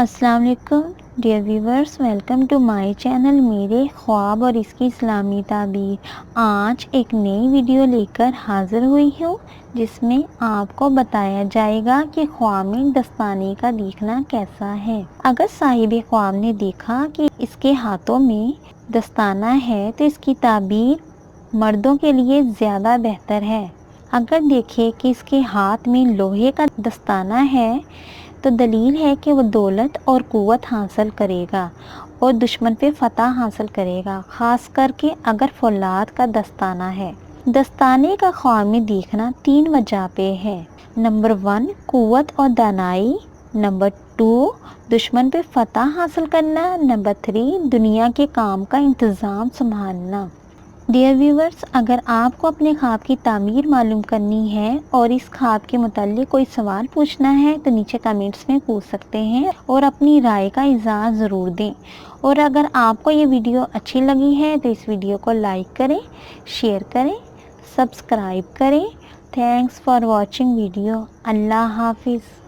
अस्सलाम वालेकुम dear viewers, welcome to my channel मेरे ख्वाब और इसकी इस्लामी ताबीर। आज एक नई वीडियो लेकर हाज़िर हुई हूँ जिसमें आपको बताया जाएगा कि ख्वाब में दस्ताने का देखना कैसा है। अगर साहिब ख्वाब ने देखा कि इसके हाथों में दस्ताना है तो इसकी ताबीर मर्दों के लिए ज़्यादा बेहतर है। अगर देखे कि इसके हाथ में लोहे का दस्ताना है तो दलील है कि वो दौलत और क़ुव्वत हासिल करेगा और दुश्मन पे फतह हासिल करेगा, ख़ास करके अगर फौलाद का दस्ताना है। दस्ताने का ख्वाब में देखना 3 वजह पे है। नंबर 1 क़ुव्वत और दानाई, नंबर 2 दुश्मन पे फतह हासिल करना, नंबर 3 दुनिया के काम का इंतज़ाम संभालना। डियर व्यूवर्स, अगर आपको अपने ख्वाब की तामीर मालूम करनी है और इस ख्वाब के मुताल्लिक कोई सवाल पूछना है तो नीचे कमेंट्स में पूछ सकते हैं और अपनी राय का इज़हार ज़रूर दें। और अगर आपको ये वीडियो अच्छी लगी है तो इस वीडियो को लाइक करें, शेयर करें, सब्सक्राइब करें। Thanks for watching video. अल्लाह हाफिज़।